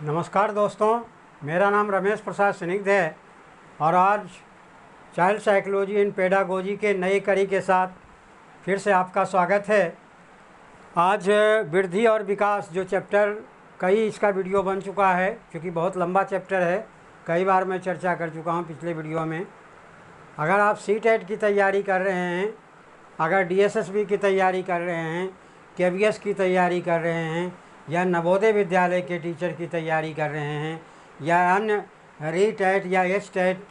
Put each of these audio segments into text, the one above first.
नमस्कार दोस्तों, मेरा नाम रमेश प्रसाद स्निग्ध है और आज चाइल्ड साइकोलॉजी एंड पेडागोजी के नई कड़ी के साथ फिर से आपका स्वागत है। आज वृद्धि और विकास जो चैप्टर कई इसका वीडियो बन चुका है, क्योंकि बहुत लंबा चैप्टर है, कई बार मैं चर्चा कर चुका हूँ पिछले वीडियो में। अगर आप सीटेट की तैयारी कर रहे हैं, अगर डीएसएसबी की तैयारी कर रहे हैं, केवीएस की तैयारी कर रहे हैं या नवोदय विद्यालय के टीचर की तैयारी कर रहे हैं या अन्य रीटेट या एच-टेट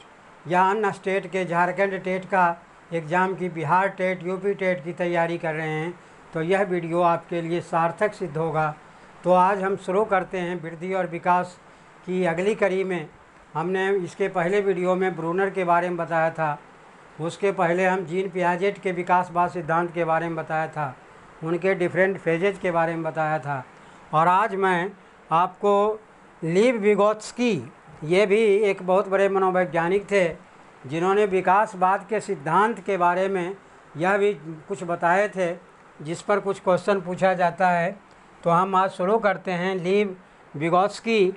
या अन्य स्टेट के झारखंड टेट का एग्ज़ाम की, बिहार टेट, यूपी टेट की तैयारी कर रहे हैं, तो यह वीडियो आपके लिए सार्थक सिद्ध होगा। तो आज हम शुरू करते हैं वृद्धि और विकास की अगली कड़ी में। हमने इसके पहले वीडियो में ब्रूनर के बारे में बताया था, उसके पहले हम जीन पियाजेट के विकासवाद सिद्धांत के बारे में बताया था, उनके डिफरेंट फेजेज के बारे में बताया था। और आज मैं आपको लीव विगोत्स्की, ये भी एक बहुत बड़े मनोवैज्ञानिक थे जिन्होंने विकासवाद के सिद्धांत के बारे में यह भी कुछ बताए थे, जिस पर कुछ क्वेश्चन पूछा जाता है। तो हम आज शुरू करते हैं। लीव विगोत्स्की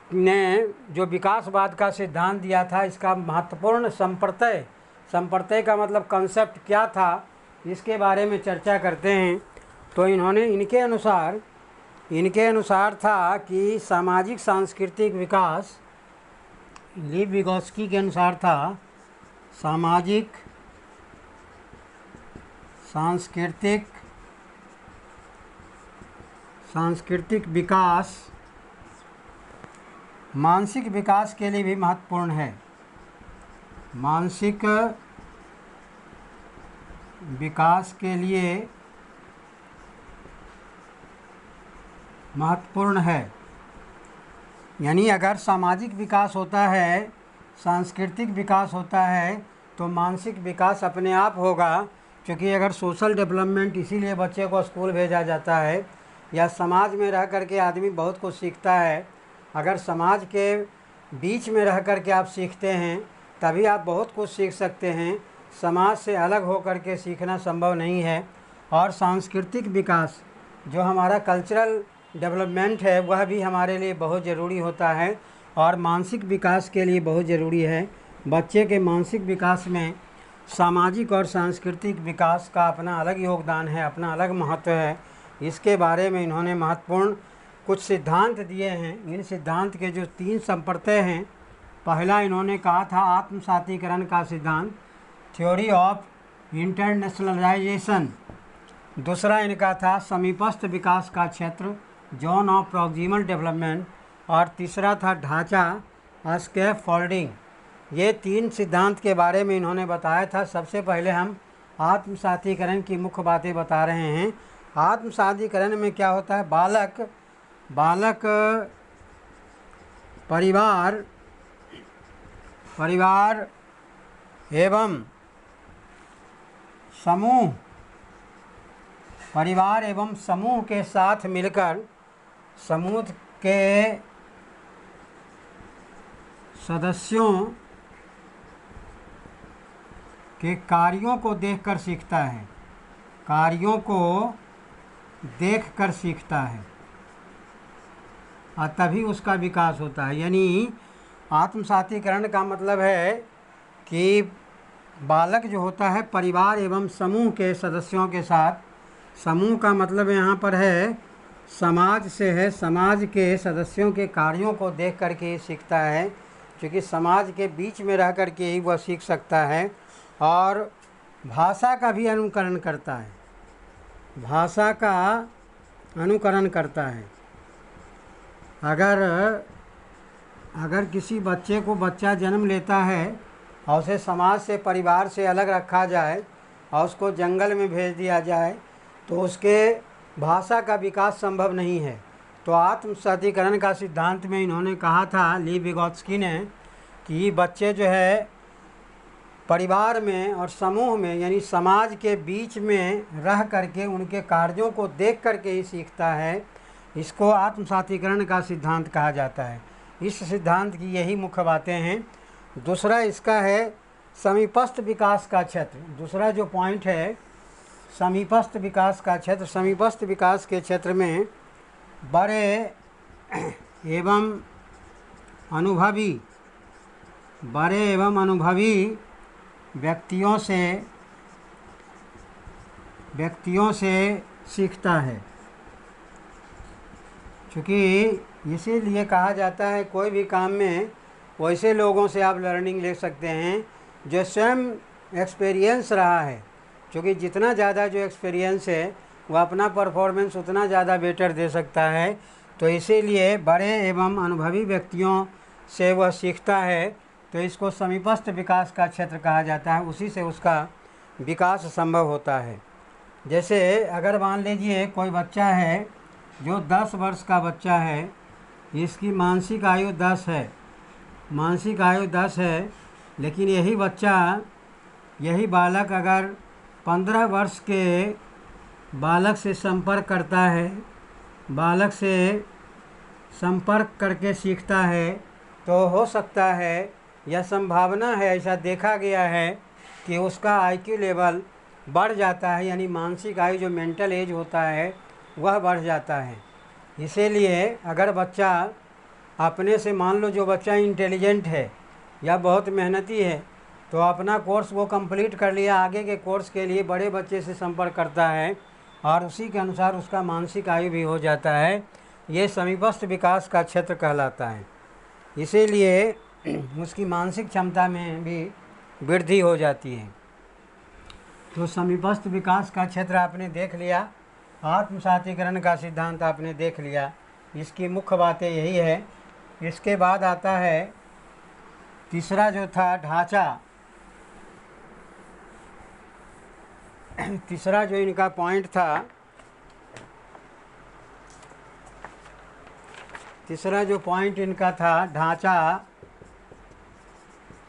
ने जो विकासवाद का सिद्धांत दिया था, इसका महत्वपूर्ण संप्रत्यय का मतलब कंसेप्ट क्या था, इसके बारे में चर्चा करते हैं। तो इनके अनुसार था कि सामाजिक सांस्कृतिक विकास, लीव विगोत्स्की के अनुसार था सामाजिक सांस्कृतिक विकास मानसिक विकास के लिए भी महत्वपूर्ण है। मानसिक विकास के लिए महत्वपूर्ण है। यानी अगर सामाजिक विकास होता है, सांस्कृतिक विकास होता है, तो मानसिक विकास अपने आप होगा। क्योंकि अगर सोशल डेवलपमेंट, इसीलिए बच्चे को स्कूल भेजा जाता है या समाज में रह कर के आदमी बहुत कुछ सीखता है। अगर समाज के बीच में रह कर के आप सीखते हैं तभी आप बहुत कुछ सीख सकते हैं। समाज से अलग हो कर के सीखना संभव नहीं है। और सांस्कृतिक विकास, जो हमारा कल्चरल डेवलपमेंट है, वह भी हमारे लिए बहुत ज़रूरी होता है और मानसिक विकास के लिए बहुत ज़रूरी है। बच्चे के मानसिक विकास में सामाजिक और सांस्कृतिक विकास का अपना अलग योगदान है, अपना अलग महत्व है। इसके बारे में इन्होंने महत्वपूर्ण कुछ सिद्धांत दिए हैं। इन सिद्धांत के जो 3 संप्रत्यय हैं, पहला इन्होंने कहा था आत्मसातीकरण का सिद्धांत, थ्योरी ऑफ इंटरनेशनलाइजेशन। दूसरा इनका था समीपस्थ विकास का क्षेत्र, जोन ऑफ प्रॉक्सिमल डेवलपमेंट। और तीसरा था ढांचा, स्कैफ फोल्डिंग। ये 3 सिद्धांत के बारे में इन्होंने बताया था। सबसे पहले हम आत्मसातीकरण की मुख्य बातें बता रहे हैं। आत्मसातीकरण में क्या होता है? बालक परिवार एवं समूह के साथ मिलकर समूह के सदस्यों के कार्यों को देखकर सीखता है, और तभी उसका विकास होता है। यानी आत्मसातीकरण का मतलब है कि बालक जो होता है परिवार एवं समूह के सदस्यों के साथ, समूह का मतलब यहाँ पर है समाज से है, समाज के सदस्यों के कार्यों को देख करके सीखता है, क्योंकि समाज के बीच में रह करके ही वह सीख सकता है। और भाषा का भी अनुकरण करता है। अगर किसी बच्चे को जन्म लेता है और उसे समाज से, परिवार से अलग रखा जाए और उसको जंगल में भेज दिया जाए, तो उसके भाषा का विकास संभव नहीं है। तो आत्मसातीकरण का सिद्धांत में इन्होंने कहा था, लीव विगोत्स्की ने, कि बच्चे जो है परिवार में और समूह में, यानी समाज के बीच में रह करके उनके कार्यों को देख करके ही सीखता है। इसको आत्मसातीकरण का सिद्धांत कहा जाता है। इस सिद्धांत की यही मुख्य बातें हैं। दूसरा इसका है समीपस्थ विकास का क्षेत्र। दूसरा जो पॉइंट है समीपस्थ विकास का क्षेत्र। समीपस्थ विकास के क्षेत्र में बड़े एवं अनुभवी बड़े एवं अनुभवी व्यक्तियों से सीखता है। क्योंकि इसीलिए कहा जाता है कोई भी काम में वैसे लोगों से आप लर्निंग ले सकते हैं जो स्वयं एक्सपीरियंस रहा है। क्योंकि जितना ज़्यादा जो एक्सपीरियंस है वह अपना परफॉर्मेंस उतना ज़्यादा बेटर दे सकता है। तो इसीलिए बड़े एवं अनुभवी व्यक्तियों से वह सीखता है। तो इसको समीपस्थ विकास का क्षेत्र कहा जाता है, उसी से उसका विकास संभव होता है। जैसे अगर मान लीजिए कोई बच्चा है जो 10 वर्ष का बच्चा है, इसकी मानसिक आयु 10 है, मानसिक आयु 10 है, लेकिन यही बालक अगर 15 वर्ष के बालक से संपर्क करता है, बालक से संपर्क करके सीखता है, तो हो सकता है यह संभावना है, ऐसा देखा गया है कि उसका आईक्यू लेवल बढ़ जाता है, यानी मानसिक आयु जो मेंटल एज होता है वह बढ़ जाता है। इसीलिए अगर बच्चा अपने से, मान लो जो बच्चा इंटेलिजेंट है या बहुत मेहनती है, तो अपना कोर्स वो कंप्लीट कर लिया, आगे के कोर्स के लिए बड़े बच्चे से संपर्क करता है और उसी के अनुसार उसका मानसिक आयु भी हो जाता है। ये समीपस्थ विकास का क्षेत्र कहलाता है। इसीलिए उसकी मानसिक क्षमता में भी वृद्धि हो जाती है। तो समीपस्थ विकास का क्षेत्र आपने देख लिया, आत्मसातीकरण का सिद्धांत आपने देख लिया। इसकी मुख्य बातें यही है। इसके बाद आता है तीसरा जो था ढांचा। तीसरा जो इनका पॉइंट था, तीसरा जो पॉइंट इनका था ढांचा।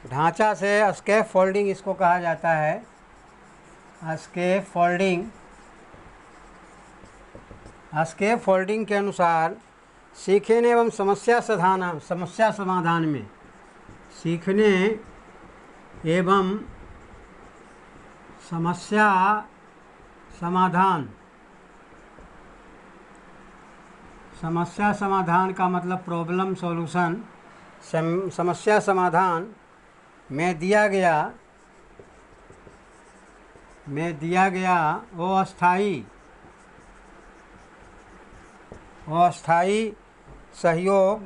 ढांचा से स्कैफ फोल्डिंग इसको कहा जाता है। स्कैफ फोल्डिंग, स्कैफ फोल्डिंग के अनुसार सीखने एवं समस्या समाधान में, सीखने एवं समस्या समाधान, समस्या समाधान का मतलब प्रॉब्लम सॉल्यूशन, समस्या समाधान में दिया गया अस्थायी सहयोग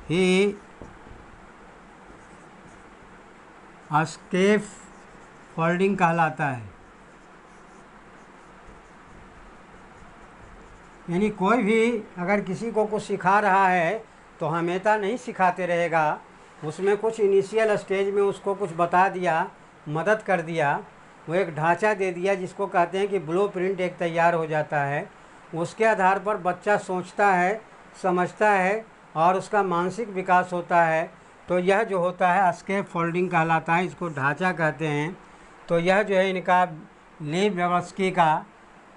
ही स्कैफ फोल्डिंग कहलाता है। यानी कोई भी अगर किसी को कुछ सिखा रहा है तो हमेशा नहीं सिखाते रहेगा, उसमें कुछ इनिशियल स्टेज में उसको कुछ बता दिया, मदद कर दिया, वो एक ढांचा दे दिया जिसको कहते हैं कि ब्लूप्रिंट एक तैयार हो जाता है। उसके आधार पर बच्चा सोचता है, समझता है और उसका मानसिक विकास होता है। तो यह जो होता है स्कैफ फोल्डिंग कहलाता है, इसको ढांचा कहते हैं। तो यह जो है इनका लीव व्यवस्थी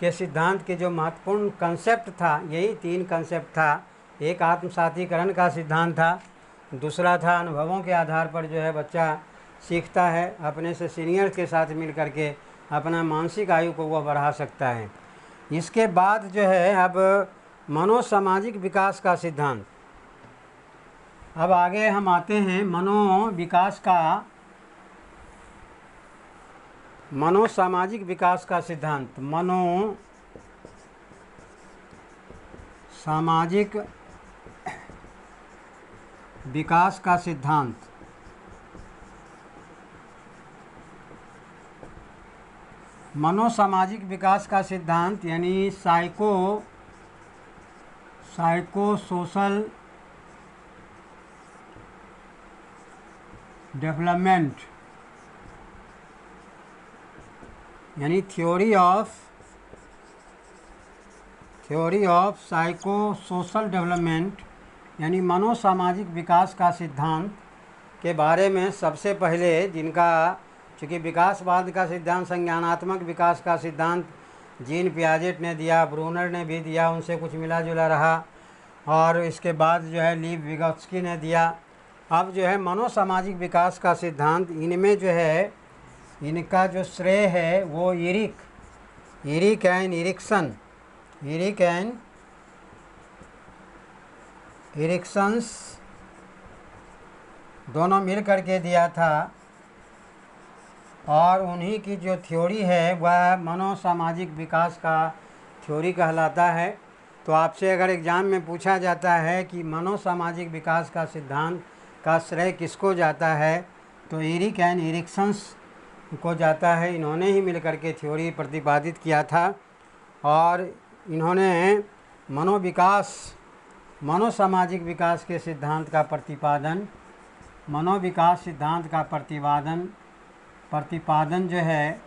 के सिद्धांत के जो महत्वपूर्ण कंसेप्ट था, यही 3 कंसेप्ट था। एक आत्मसातीकरण का सिद्धांत था, दूसरा था अनुभवों के आधार पर जो है बच्चा सीखता है, अपने से सीनियर के साथ मिल करके अपना मानसिक आयु को वह बढ़ा सकता है। इसके बाद जो है अब मनोसामाजिक विकास का सिद्धांत। अब आगे हम आते हैं मनोसामाजिक विकास का सिद्धांत। मनोसामाजिक विकास का सिद्धांत। मनोसामाजिक विकास का सिद्धांत यानी साइकोसोशल डेवलपमेंट, यानी थ्योरी ऑफ साइकोसोशल डेवलपमेंट, यानी मनोसामाजिक विकास का सिद्धांत के बारे में सबसे पहले जिनका, चूँकि विकासवाद का सिद्धांत संज्ञानात्मक विकास का सिद्धांत जीन पियाजेट ने दिया, ब्रूनर ने भी दिया, उनसे कुछ मिला जुला रहा, और इसके बाद जो है लीव विगोत्स्की ने दिया। अब जो है मनोसामाजिक विकास का सिद्धांत, इनमें जो है इनका जो श्रेय है वो इरिक है, निरीक्षण एरिक एंड एरिक्सन्स दोनों मिल करके दिया था, और उन्हीं की जो थ्योरी है वह मनोसामाजिक विकास का थ्योरी कहलाता है। तो आपसे अगर एग्ज़ाम में पूछा जाता है कि मनोसामाजिक विकास का सिद्धांत का श्रेय किसको जाता है, तो एरिक एंड एरिक्सन्स को जाता है। इन्होंने ही मिलकर के थ्योरी प्रतिपादित किया था, और इन्होंने मनोसामाजिक विकास के सिद्धांत का मनोविकास सिद्धांत का प्रतिपादन जो है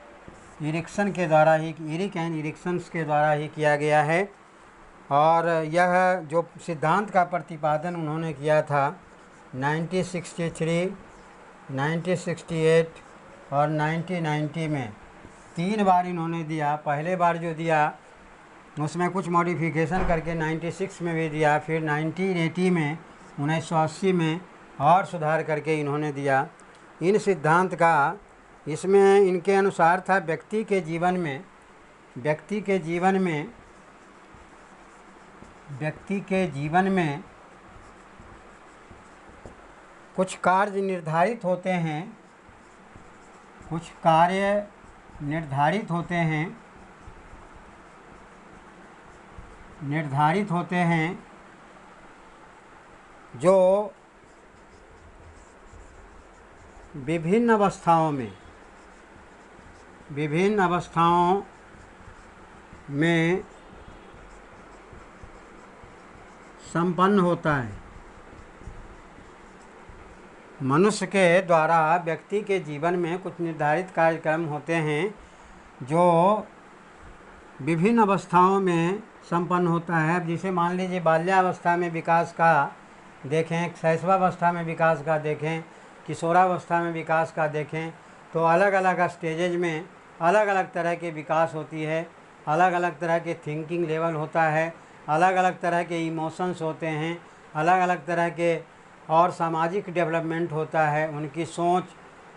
एरिक एंड एरिक्सन्स के द्वारा ही किया गया है। और यह जो सिद्धांत का प्रतिपादन उन्होंने किया था 1963, 1968 और 1990 में 3 बार इन्होंने दिया। पहले बार जो दिया उसमें कुछ मॉडिफिकेशन करके 96 में भी दिया, फिर 1980 में, 1980 में और सुधार करके इन्होंने दिया। इन सिद्धांत का इसमें इनके अनुसार था व्यक्ति के जीवन में कुछ कार्य निर्धारित होते हैं जो विभिन्न अवस्थाओं में संपन्न होता है। मनुष्य के द्वारा व्यक्ति के जीवन में कुछ निर्धारित कार्यक्रम होते हैं जो विभिन्न अवस्थाओं में संपन्न होता है। अब जिसे मान लीजिए बाल्यावस्था में विकास का देखें, शैशवावस्था में विकास का देखें, किशोरावस्था में विकास का देखें, तो अलग अलग स्टेजेज में अलग अलग तरह के विकास होती है, अलग अलग तरह के थिंकिंग लेवल होता है, अलग अलग तरह के इमोशंस होते हैं, अलग अलग तरह के और सामाजिक डेवलपमेंट होता है। उनकी सोच,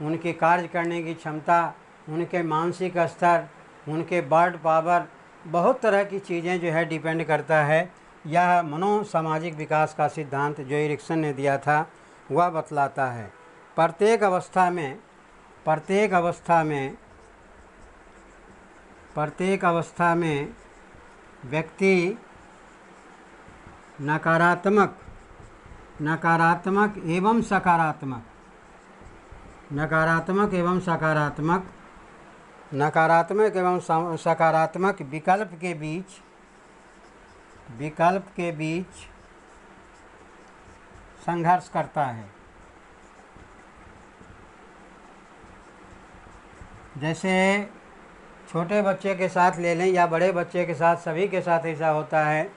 उनके कार्य करने की क्षमता, उनके मानसिक स्तर, उनके वर्ड पावर, बहुत तरह की चीज़ें जो है डिपेंड करता है। यह मनोसामाजिक विकास का सिद्धांत जो एरिक्सन ने दिया था वह बतलाता है। प्रत्येक अवस्था में व्यक्ति नकारात्मक एवं सकारात्मक विकल्प के बीच संघर्ष करता है। जैसे छोटे बच्चे के साथ ले लें या बड़े बच्चे के साथ, सभी के साथ ऐसा होता है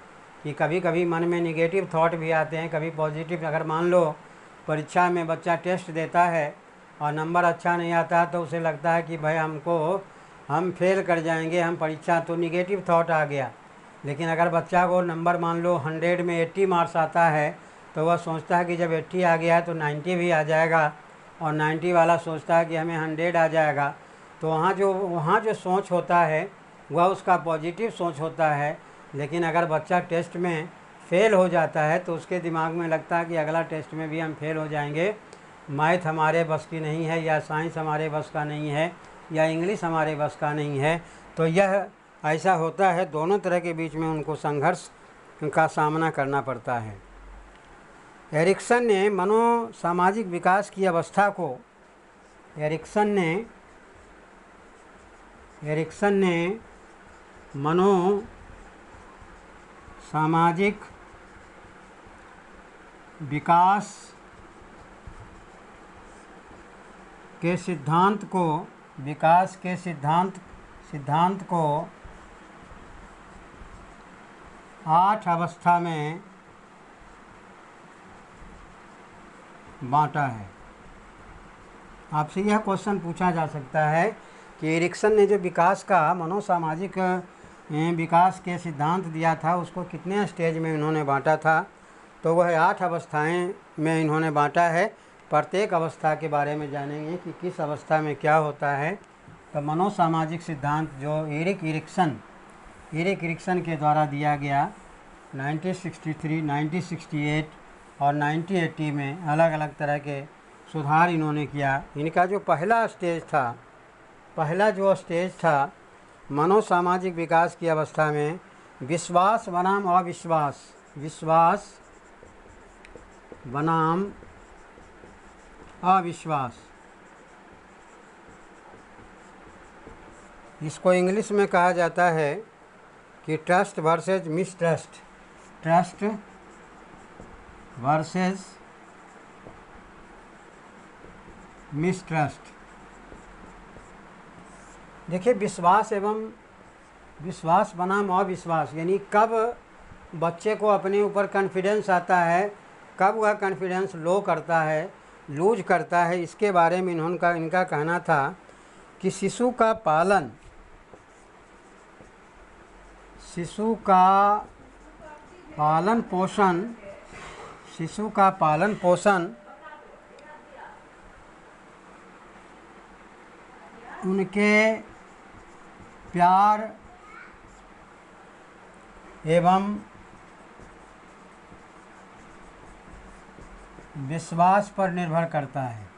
कि कभी कभी मन में निगेटिव थॉट भी आते हैं, कभी पॉजिटिव। अगर मान लो परीक्षा में बच्चा टेस्ट देता है और नंबर अच्छा नहीं आता तो उसे लगता है कि भाई हम फेल कर जाएंगे, हम परीक्षा, तो निगेटिव थॉट आ गया। लेकिन अगर बच्चा को नंबर मान लो 100 में 80 मार्क्स आता है तो वह सोचता है कि जब 80 आ गया है तो 90 भी आ जाएगा, और 90 वाला सोचता है कि हमें 100 आ जाएगा। तो वहाँ जो सोच होता है वह उसका पॉजिटिव सोच होता है। लेकिन अगर बच्चा टेस्ट में फ़ेल हो जाता है तो उसके दिमाग में लगता है कि अगला टेस्ट में भी हम फेल हो जाएंगे, मैथ हमारे बस की नहीं है, या साइंस हमारे बस का नहीं है, या इंग्लिश हमारे बस का नहीं है। तो यह ऐसा होता है, दोनों तरह के बीच में उनको संघर्ष का सामना करना पड़ता है। एरिक्सन ने मनोसामाजिक विकास की अवस्था को एरिक्सन ने मनोसामाजिक विकास के सिद्धांत को 8 अवस्था में बांटा है। आपसे यह क्वेश्चन पूछा जा सकता है कि एरिक्सन ने जो मनोसामाजिक विकास के सिद्धांत दिया था उसको कितने स्टेज में इन्होंने बांटा था, तो वह 8 अवस्थाएं में इन्होंने बांटा है। प्रत्येक अवस्था के बारे में जानेंगे कि किस अवस्था में क्या होता है। तो मनोसामाजिक सिद्धांत जो एरिक्सन एरिक एरिक्सन के द्वारा दिया गया। 1963, 1968 और 1980 में अलग अलग तरह के सुधार इन्होंने किया। इनका जो पहला स्टेज था मनोसामाजिक विकास की अवस्था में विश्वास बनाम अविश्वास, विश्वास बनाम अविश्वास, इसको इंग्लिश में कहा जाता है कि trust versus mistrust, trust versus mistrust. देखिए, विश्वास बनाम अविश्वास, यानी कब बच्चे को अपने ऊपर कॉन्फिडेंस आता है, कब वह कॉन्फिडेंस लूज करता है, इसके बारे में इनका कहना था कि शिशु का पालन पोषण उनके प्यार एवं विश्वास पर निर्भर करता है।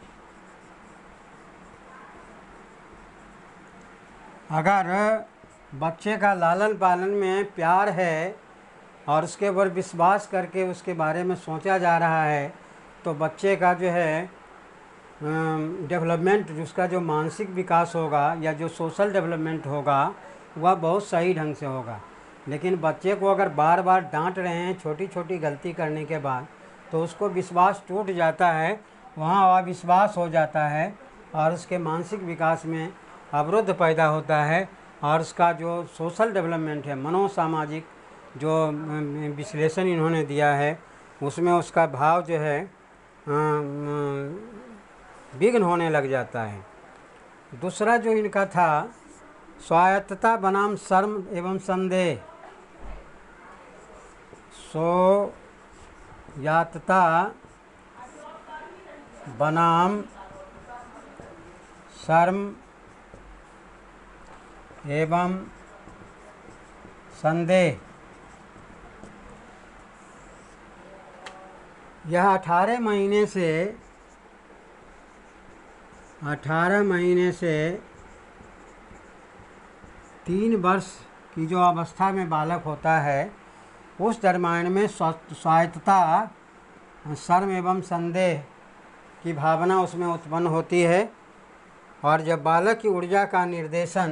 अगर बच्चे का लालन पालन में प्यार है और उसके ऊपर विश्वास करके उसके बारे में सोचा जा रहा है, तो बच्चे का जो है डेवलपमेंट, उसका जो मानसिक विकास होगा या जो सोशल डेवलपमेंट होगा वह बहुत सही ढंग से होगा। लेकिन बच्चे को अगर बार बार डांट रहे हैं छोटी छोटी गलती करने के बाद, तो उसको विश्वास टूट जाता है, वहाँ अविश्वास हो जाता है और उसके मानसिक विकास में अवरोध पैदा होता है और उसका जो सोशल डेवलपमेंट है, मनोसामाजिक जो विश्लेषण इन्होंने दिया है, उसमें उसका भाव जो है विघ्न होने लग जाता है। दूसरा जो इनका था स्वायत्तता बनाम शर्म एवं संदेह, स्वायत्तता बनाम शर्म एवं संदेह। यह 18 महीने से 3 वर्ष की जो अवस्था में बालक होता है, उस दरम्यान में स्वायत्तता, शर्म एवं संदेह की भावना उसमें उत्पन्न होती है। और जब बालक की ऊर्जा का निर्देशन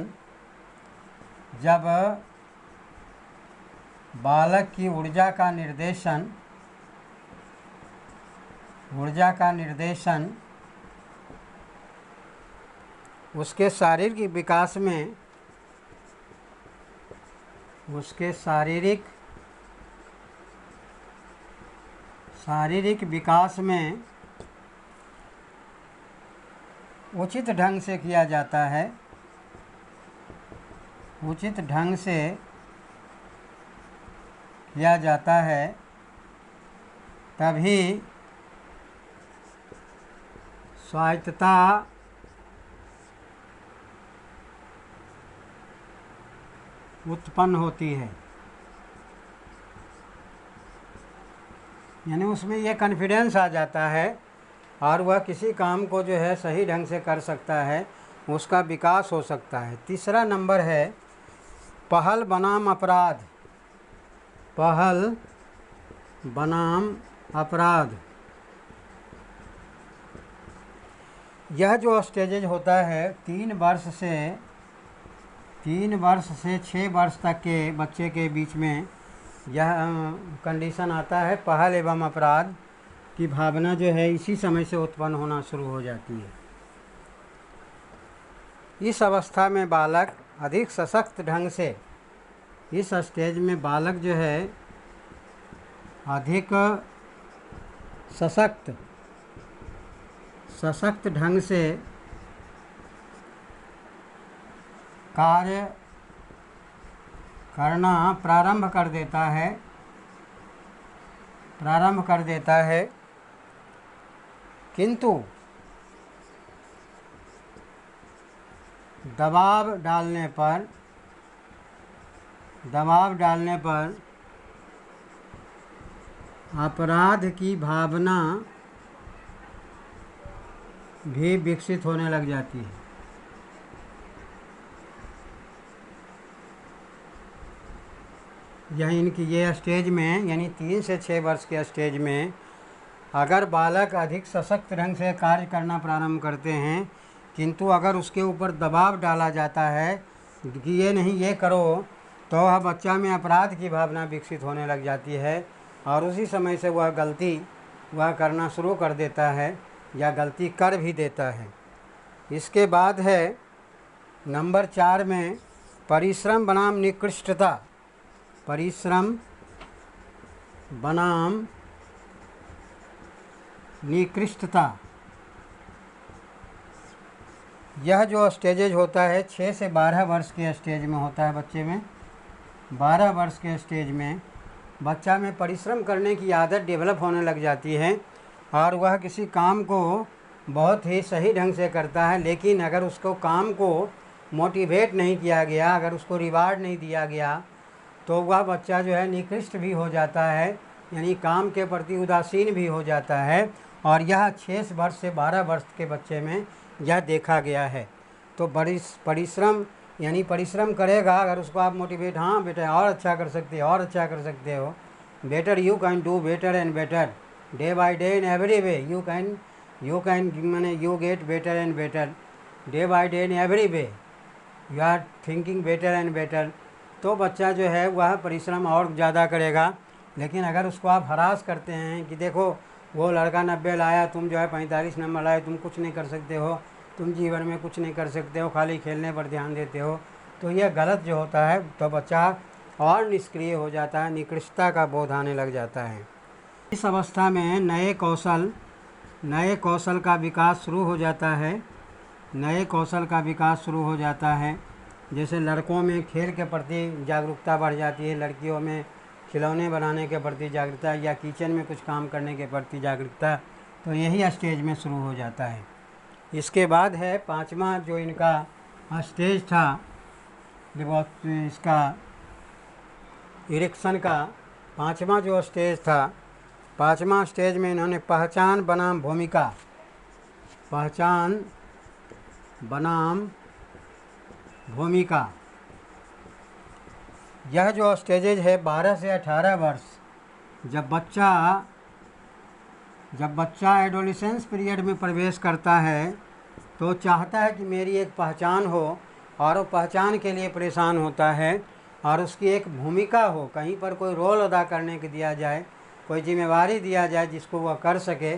उसके शारीरिक विकास में उचित ढंग से किया जाता है, तभी स्वायत्तता उत्पन्न होती है। यानी उसमें यह कॉन्फिडेंस आ जाता है और वह किसी काम को जो है सही ढंग से कर सकता है, उसका विकास हो सकता है। तीसरा नंबर है पहल बनाम अपराध। यह जो स्टेजेज होता है 3 वर्ष से 6 वर्ष तक के बच्चे के बीच में, यह कंडीशन आता है। पहल एवं अपराध की भावना जो है इसी समय से उत्पन्न होना शुरू हो जाती है। इस अवस्था में बालक अधिक सशक्त ढंग से, इस स्टेज में बालक जो है अधिक सशक्त ढंग से कार्य करना प्रारंभ कर देता है, किंतु दबाव डालने पर दबाव डालने पर अपराध की भावना भी विकसित होने लग जाती है। यह इनकी ये स्टेज में, यानी 3 से 6 वर्ष के स्टेज में अगर बालक अधिक सशक्त ढंग से कार्य करना प्रारंभ करते हैं, किंतु अगर उसके ऊपर दबाव डाला जाता है कि ये नहीं ये करो, तो वह बच्चा में अपराध की भावना विकसित होने लग जाती है और उसी समय से वह गलती वह करना शुरू कर देता है या गलती कर भी देता है। इसके बाद है नंबर 4 में परिश्रम बनाम निकृष्टता। परिश्रम बनाम निकृष्टता, यह जो स्टेजेज होता है 6 से 12 वर्ष के स्टेज में होता है बच्चे में। 12 वर्ष के स्टेज में बच्चा में परिश्रम करने की आदत डेवलप होने लग जाती है और वह किसी काम को बहुत ही सही ढंग से करता है, लेकिन अगर उसको काम को मोटिवेट नहीं किया गया, अगर उसको रिवार्ड नहीं दिया गया, तो वह बच्चा जो है निकृष्ट भी हो जाता है, यानी काम के प्रति उदासीन भी हो जाता है। और यह 6 वर्ष से 12 वर्ष के बच्चे में यह देखा गया है। तो परिश्रम यानी परिश्रम करेगा, अगर उसको आप मोटिवेट, हाँ बेटा और अच्छा कर सकते हो, और अच्छा कर सकते हो, better you can do better and better day by day in every way, you can माने you get better and better day by day in every way, you are thinking better and better, तो बच्चा जो है वह परिश्रम और ज़्यादा करेगा। लेकिन अगर उसको आप हरास करते हैं कि देखो वो लड़का 90 लाया, तुम जो है 45 नंबर लाए, तुम कुछ नहीं कर सकते हो, तुम जीवन में कुछ नहीं कर सकते हो, खाली खेलने पर ध्यान देते हो, तो यह गलत जो होता है, तो बच्चा और निष्क्रिय हो जाता है, निकृष्टता का बोध आने लग जाता है। इस अवस्था में नए कौशल का विकास शुरू हो जाता है। नए कौशल का विकास शुरू हो जाता है। जैसे लड़कों में खेल के प्रति जागरूकता बढ़ जाती है, लड़कियों में खिलौने बनाने के प्रति जागरूकता या किचन में कुछ काम करने के प्रति जागरूकता, तो यही स्टेज में शुरू हो जाता है। इसके बाद है 5वां जो इनका स्टेज था, इसका इरेक्शन का 5वां जो स्टेज था, 5वां स्टेज में इन्होंने पहचान बनाम भूमिका, यह जो स्टेजेज है 12 से 18 वर्ष, जब बच्चा एडोलेसेंस पीरियड में प्रवेश करता है तो चाहता है कि मेरी एक पहचान हो, और वो पहचान के लिए परेशान होता है और उसकी एक भूमिका हो, कहीं पर कोई रोल अदा करने के दिया जाए, कोई जिम्मेवारी दिया जाए जिसको वह कर सके।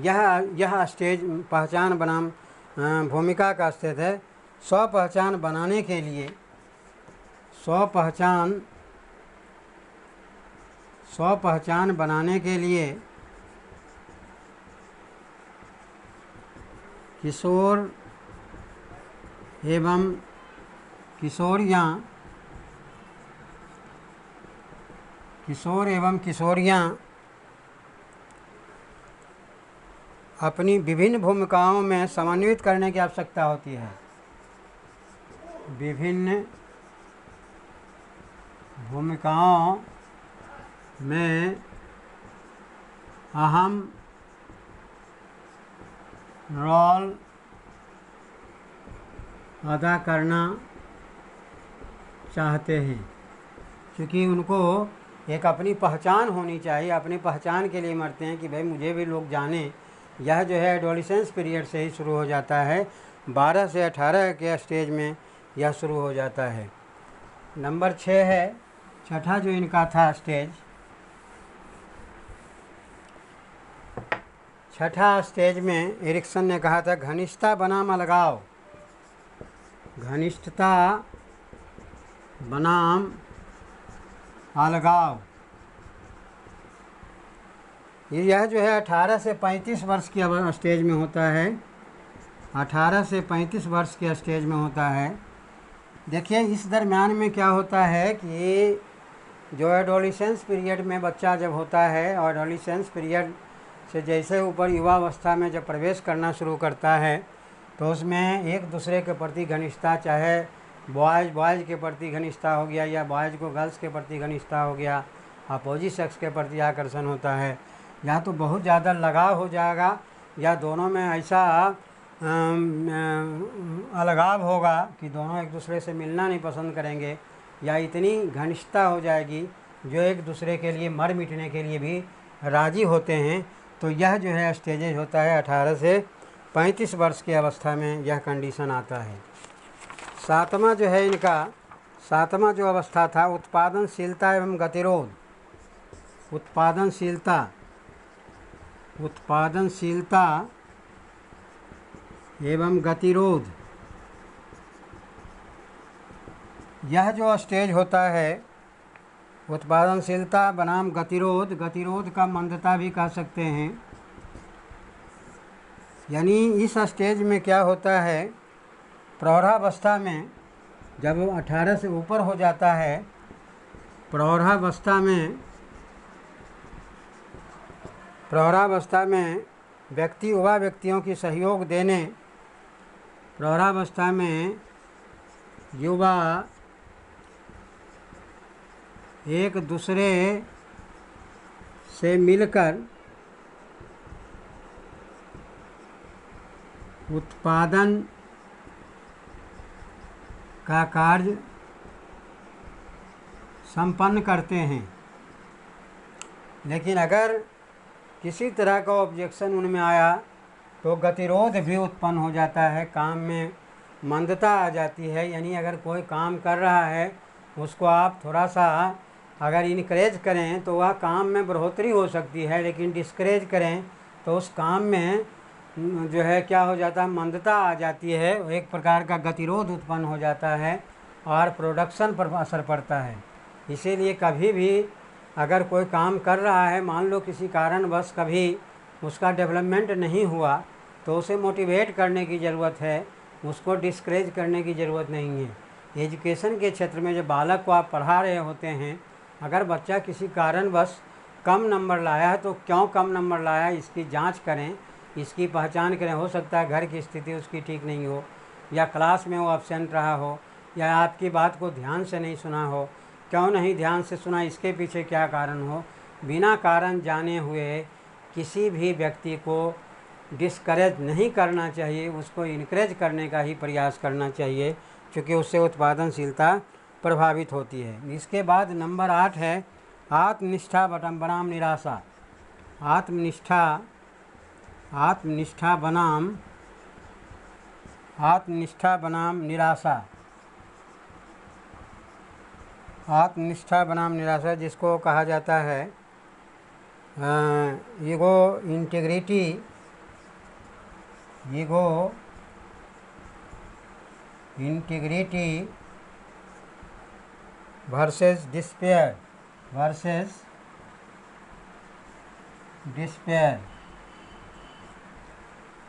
यह स्टेज पहचान बनाम भूमिका का स्टेज है। स्वपहचान बनाने के लिए किशोर एवं किशोरियाँ अपनी विभिन्न भूमिकाओं में समन्वित करने की आवश्यकता होती है। विभिन्न भूमिकाओं में अहम रोल अदा करना चाहते हैं, क्योंकि उनको एक अपनी पहचान होनी चाहिए। अपनी पहचान के लिए मरते हैं कि भाई मुझे भी लोग जाने। यह जो है एडोलेसेंस पीरियड से ही शुरू हो जाता है, 12 से 18 के स्टेज में यह शुरू हो जाता है। नंबर 6 है, छठा जो इनका था स्टेज, छठा स्टेज में एरिक्सन ने कहा था घनिष्ठता बनाम अलगाव। घनिष्ठता बनाम अलगाव, यह जो है 18 से 35 वर्ष की स्टेज में होता है। 18 से 35 वर्ष के स्टेज में होता है। देखिए इस दरम्यान में क्या होता है कि जो एडोलेसेंस पीरियड में बच्चा जब होता है, और एडोलेसेंस पीरियड से जैसे ऊपर युवावस्था में जब प्रवेश करना शुरू करता है, तो उसमें एक दूसरे के प्रति घनिष्ठता, चाहे बॉयज़ बॉयज़ के प्रति घनिष्ठता हो गया, या बॉयज़ को गर्ल्स के प्रति घनिष्ठता हो गया, अपोजिट सेक्स के प्रति आकर्षण होता है, या तो बहुत ज़्यादा लगाव हो जाएगा, या दोनों में ऐसा अलगाव होगा कि दोनों एक दूसरे से मिलना नहीं पसंद करेंगे, या इतनी घनिष्ठता हो जाएगी जो एक दूसरे के लिए मर मिटने के लिए भी राज़ी होते हैं। तो यह जो है स्टेजेज होता है 18 से 35 वर्ष की अवस्था में यह कंडीशन आता है। सातवां जो है इनका, सातवां जो अवस्था था उत्पादनशीलता एवं गतिरोध। उत्पादनशीलता एवं गतिरोध, यह जो स्टेज होता है उत्पादनशीलता बनाम गतिरोध, गतिरोध का मंदता भी कह सकते हैं। यानी इस स्टेज में क्या होता है, प्रौढ़ावस्था में जब 18 से ऊपर हो जाता है, प्रौढ़ावस्था में व्यक्ति युवा व्यक्तियों की सहयोग देने, प्रौढ़ावस्था में युवा एक दूसरे से मिलकर उत्पादन का कार्य संपन्न करते हैं। लेकिन अगर किसी तरह का ऑब्जेक्शन उनमें आया तो गतिरोध भी उत्पन्न हो जाता है, काम में मंदता आ जाती है। यानी अगर कोई काम कर रहा है उसको आप थोड़ा सा अगर इनकरेज करें तो वह काम में बढ़ोतरी हो सकती है, लेकिन डिस्करेज करें तो उस काम में जो है क्या हो जाता है, मंदता आ जाती है, एक प्रकार का गतिरोध उत्पन्न हो जाता है और प्रोडक्शन पर असर पड़ता है। इसीलिए कभी भी अगर कोई काम कर रहा है, मान लो किसी कारणवश कभी उसका डेवलपमेंट नहीं हुआ, तो उसे मोटिवेट करने की ज़रूरत है, उसको डिस्करेज करने की ज़रूरत नहीं है। एजुकेशन के क्षेत्र में जो बालक को आप पढ़ा रहे होते हैं, अगर बच्चा किसी कारणवश कम नंबर लाया है तो क्यों कम नंबर लाया, इसकी जांच करें, इसकी पहचान करें। हो सकता है घर की स्थिति उसकी ठीक नहीं हो, या क्लास में वो एब्सेंट रहा हो, या आपकी बात को ध्यान से नहीं सुना हो। क्यों नहीं ध्यान से सुना, इसके पीछे क्या कारण हो। बिना कारण जाने हुए किसी भी व्यक्ति को डिस्करेज नहीं करना चाहिए, उसको इनकरेज करने का ही प्रयास करना चाहिए, क्योंकि उससे उत्पादनशीलता प्रभावित होती है। इसके बाद नंबर 8 है आत्मनिष्ठा बनाम निराशा। आत्मनिष्ठा बनाम निराशा। आत्मनिष्ठा बनाम निराशा जिसको कहा जाता है ईगो इंटीग्रिटी वर्सेस डिस्पेयर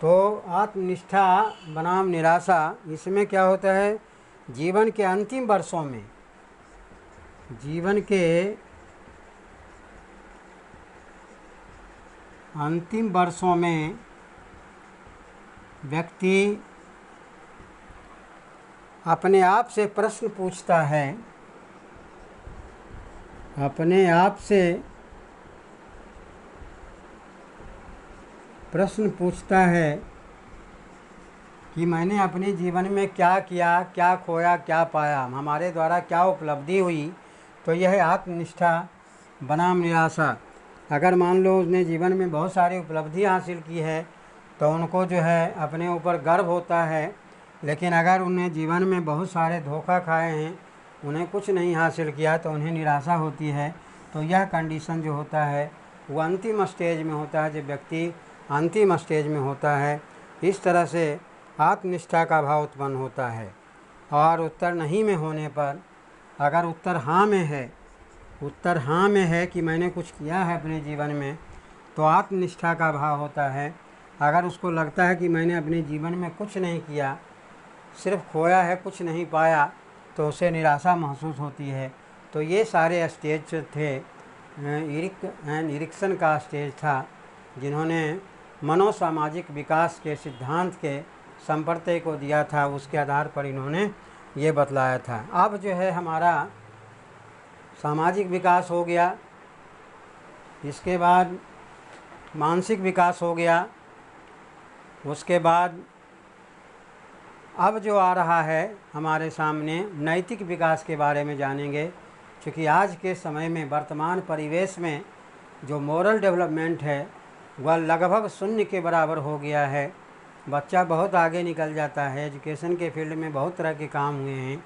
तो आत्मनिष्ठा बनाम निराशा, इसमें क्या होता है, जीवन के अंतिम वर्षों में व्यक्ति अपने आप से प्रश्न पूछता है, कि मैंने अपने जीवन में क्या किया, क्या खोया, क्या पाया, हमारे द्वारा क्या उपलब्धि हुई। तो यह है आत्मनिष्ठा बनाम निराशा। अगर मान लो उसने जीवन में बहुत सारी उपलब्धियां हासिल की है तो उनको जो है अपने ऊपर गर्व होता है, लेकिन अगर उन्हें जीवन में बहुत सारे धोखा खाए हैं, उन्हें कुछ नहीं हासिल किया, तो उन्हें निराशा होती है। तो यह कंडीशन जो होता है वो अंतिम स्टेज में होता है, जब व्यक्ति अंतिम स्टेज में होता है। इस तरह से आत्मनिष्ठा का भाव उत्पन्न होता है। और उत्तर नहीं में होने पर, अगर उत्तर हाँ में है कि मैंने कुछ किया है अपने जीवन में, तो आत्मनिष्ठा का भाव होता है। अगर उसको लगता है कि मैंने अपने जीवन में कुछ नहीं किया, सिर्फ खोया है, कुछ नहीं पाया, तो उसे निराशा महसूस होती है। तो ये सारे स्टेज थे। इरिक्सन का स्टेज था, जिन्होंने मनोसामाजिक विकास के सिद्धांत के संप्रत्यय को दिया था, उसके आधार पर इन्होंने ये बतलाया था। अब जो है हमारा सामाजिक विकास हो गया, इसके बाद मानसिक विकास हो गया, उसके बाद अब जो आ रहा है हमारे सामने नैतिक विकास के बारे में जानेंगे। क्योंकि आज के समय में वर्तमान परिवेश में जो मोरल डेवलपमेंट है वह लगभग शून्य के बराबर हो गया है। बच्चा बहुत आगे निकल जाता है, एजुकेशन के फील्ड में बहुत तरह के काम हुए हैं,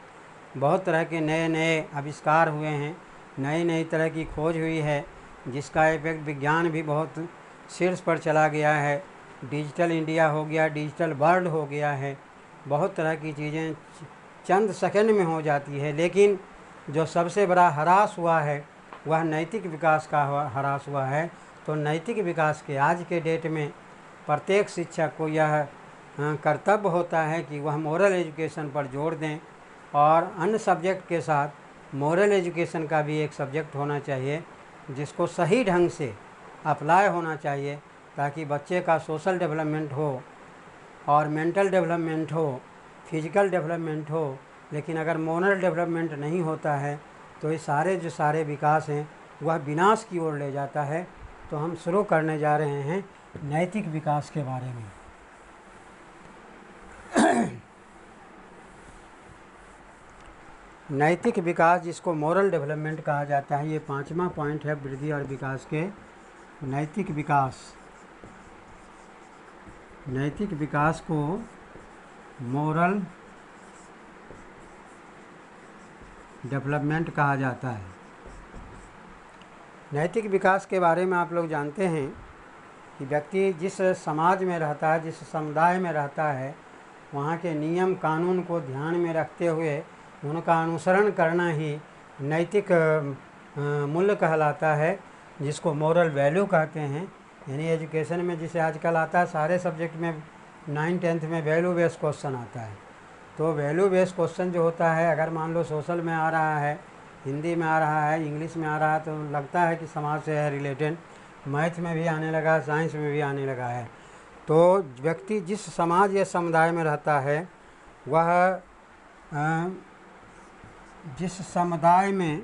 बहुत तरह के नए नए आविष्कार हुए हैं, नई नई तरह की खोज हुई है, जिसका इफेक्ट विज्ञान भी बहुत शीर्ष पर चला गया है। डिजिटल इंडिया हो गया, डिजिटल वर्ल्ड हो गया है, बहुत तरह की चीज़ें चंद सेकंड में हो जाती है। लेकिन जो सबसे बड़ा ह्रास हुआ है वह नैतिक विकास का ह्रास हुआ है। तो नैतिक विकास के आज के डेट में प्रत्येक शिक्षक को यह कर्तव्य होता है कि वह मोरल एजुकेशन पर जोर दें, और अन्य सब्जेक्ट के साथ मोरल एजुकेशन का भी एक सब्जेक्ट होना चाहिए जिसको सही ढंग से अप्लाई होना चाहिए, ताकि बच्चे का सोशल डेवलपमेंट हो और मेंटल डेवलपमेंट हो, फिजिकल डेवलपमेंट हो। लेकिन अगर मोरल डेवलपमेंट नहीं होता है तो ये सारे विकास हैं वह विनाश की ओर ले जाता है। तो हम शुरू करने जा रहे हैं नैतिक विकास के बारे में। नैतिक विकास जिसको मोरल डेवलपमेंट कहा जाता है, ये 5वां पॉइंट है वृद्धि और विकास के। नैतिक विकास को मोरल डेवलपमेंट कहा जाता है। नैतिक विकास के बारे में आप लोग जानते हैं कि व्यक्ति जिस समाज में रहता है, जिस समुदाय में रहता है, वहाँ के नियम कानून को ध्यान में रखते हुए उनका अनुसरण करना ही नैतिक मूल्य कहलाता है, जिसको मोरल वैल्यू कहते हैं। यानी एजुकेशन में जिसे आजकल आता है, सारे सब्जेक्ट में 9th-10th में वैल्यू बेस्ड क्वेश्चन आता है। तो वैल्यू बेस्ड क्वेश्चन जो होता है, अगर मान लो सोशल में आ रहा है, हिंदी में आ रहा है, इंग्लिश में आ रहा है, तो लगता है कि समाज से है रिलेटेड। मैथ में भी आने लगा, साइंस में भी आने लगा है। तो व्यक्ति जिस समाज या समुदाय में रहता है, वह जिस समुदाय में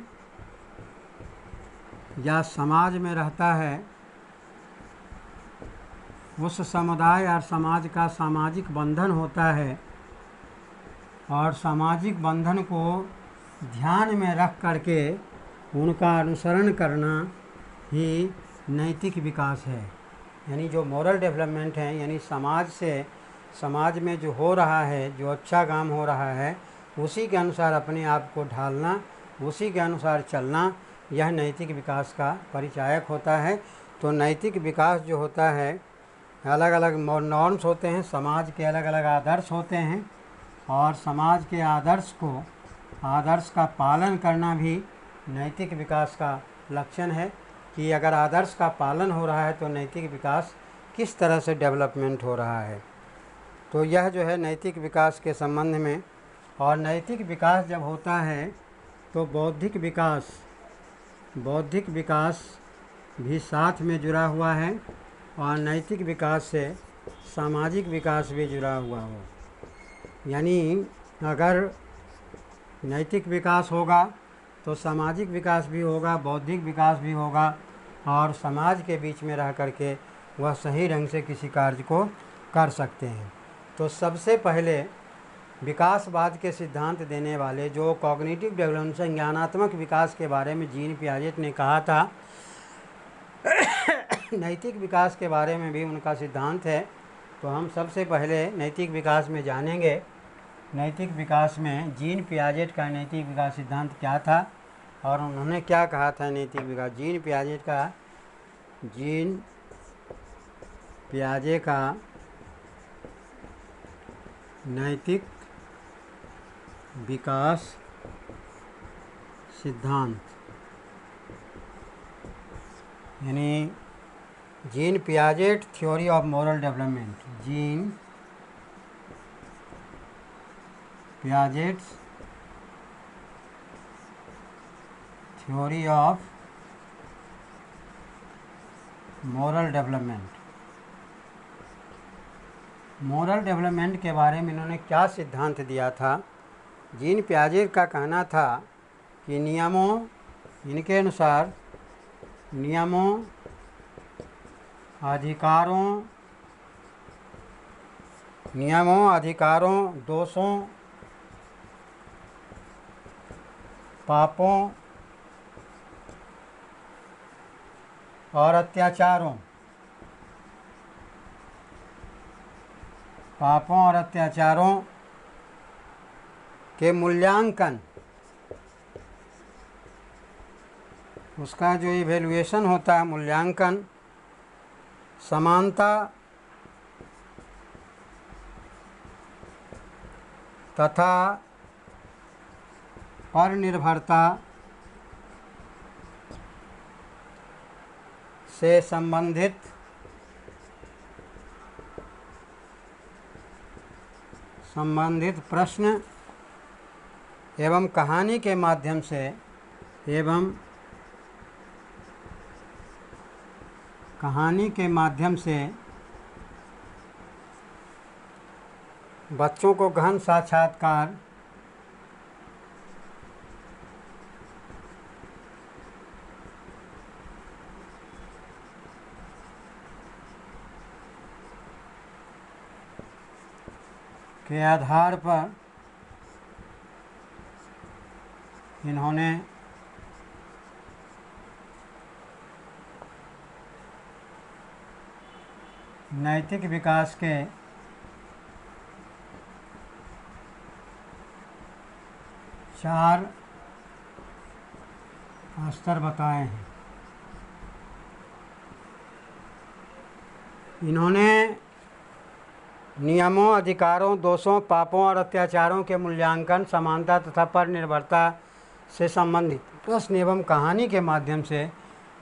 या समाज में रहता है, उस समुदाय और समाज का सामाजिक बंधन होता है, और सामाजिक बंधन को ध्यान में रख करके उनका अनुसरण करना ही नैतिक विकास है। यानी जो मोरल डेवलपमेंट है, यानी समाज में जो हो रहा है, जो अच्छा काम हो रहा है, उसी के अनुसार अपने आप को ढालना, उसी के अनुसार चलना, यह नैतिक विकास का परिचायक होता है। तो नैतिक विकास जो होता है, अलग अलग नॉर्म्स होते हैं, समाज के अलग अलग आदर्श होते हैं, और समाज के आदर्श का पालन करना भी नैतिक विकास का लक्षण है। कि अगर आदर्श का पालन हो रहा है तो नैतिक विकास किस तरह से डेवलपमेंट हो रहा है। तो यह जो है नैतिक विकास के संबंध में। और नैतिक विकास जब होता है तो बौद्धिक विकास भी साथ में जुड़ा हुआ है, और नैतिक विकास से सामाजिक विकास भी जुड़ा हुआ हो। यानी अगर नैतिक विकास होगा तो सामाजिक विकास भी होगा, बौद्धिक विकास भी होगा, और समाज के बीच में रह करके वह सही ढंग से किसी कार्य को कर सकते हैं। तो सबसे पहले विकासवाद के सिद्धांत देने वाले जो कॉग्निटिव डेवलपमेंट, संज्ञानात्मक विकास के बारे में जीन पियाजेट ने कहा था, नैतिक विकास के बारे में भी उनका सिद्धांत है। तो हम सबसे पहले नैतिक विकास में जानेंगे। नैतिक विकास में जीन पियाजेट का नैतिक विकास सिद्धांत क्या था और उन्होंने क्या कहा था नैतिक विकास। जीन पियाजे का नैतिक विकास सिद्धांत, यानी gene Piaget theory of moral development, gene Piaget's theory of moral development. Moral development के बारे में इन्होंने क्या सिद्धांत दिया था जीन पियाजे का कहना था कि इनके अनुसार नियमों, अधिकारों, दोषों, पापों और अत्याचारों के मूल्यांकन, उसका जो इवेल्युएशन होता है, मूल्यांकन, समानता तथा परनिर्भरता से संबंधित प्रश्न एवं कहानी के माध्यम से बच्चों को गहन साक्षात्कार के आधार पर इन्होंने नैतिक विकास के 4 स्तर बताए हैं। इन्होंने नियमों, अधिकारों, दोषों, पापों और अत्याचारों के मूल्यांकन, समानता तथा परनिर्भरता से संबंधित प्रश्न एवं कहानी के माध्यम से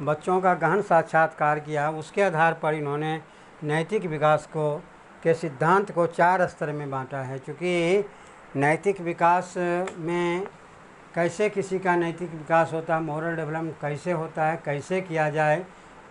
बच्चों का गहन साक्षात्कार किया। उसके आधार पर इन्होंने नैतिक विकास के सिद्धांत को 4 स्तर में बांटा है। चूँकि नैतिक विकास में कैसे किसी का नैतिक विकास होता है, मोरल डेवलपमेंट कैसे होता है, कैसे किया जाए,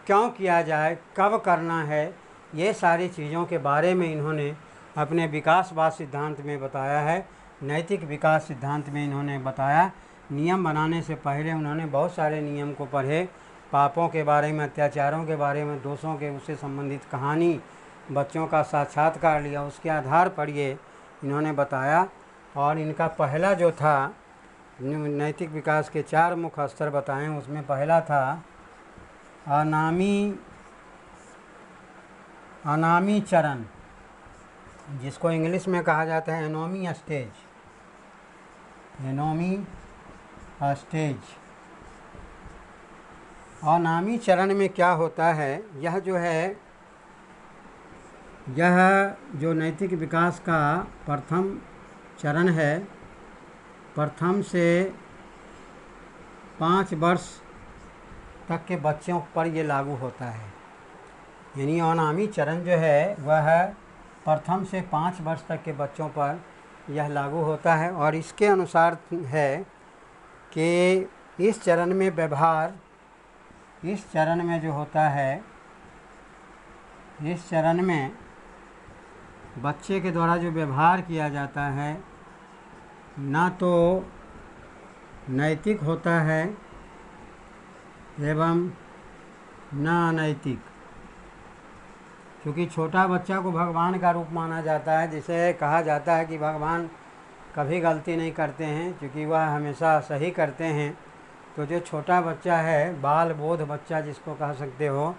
क्यों किया जाए, कब करना है, ये सारी चीज़ों के बारे में इन्होंने अपने विकासवाद सिद्धांत में बताया है। नैतिक विकास सिद्धांत में इन्होंने बताया। नियम बनाने से पहले उन्होंने बहुत सारे नियम को पढ़े, पापों के बारे में, अत्याचारों के बारे में, दोषों के उससे संबंधित कहानी, बच्चों का साक्षात्कार लिया, उसके आधार पर ये इन्होंने बताया। और इनका पहला जो था नैतिक विकास के 4 मुख्य स्तर बताएं, उसमें पहला था अनामी चरण, जिसको इंग्लिश में कहा जाता है एनोमी स्टेज। अनामी चरण में क्या होता है, यह जो नैतिक विकास का प्रथम चरण है, प्रथम से 5 वर्ष तक के बच्चों पर ये लागू होता है। यानी अनामी चरण जो है वह प्रथम से 5 वर्ष तक के बच्चों पर यह लागू होता है। और इसके अनुसार है कि इस चरण में व्यवहार, इस चरण में जो होता है, इस चरण में बच्चे के द्वारा जो व्यवहार किया जाता है ना तो नैतिक होता है एवं न अनैतिक। क्योंकि छोटा बच्चा को भगवान का रूप माना जाता है, जिसे कहा जाता है कि भगवान कभी गलती नहीं करते हैं, क्योंकि वह हमेशा सही करते हैं। तो जो छोटा बच्चा है, बाल बोध बच्चा जिसको कह सकते हो,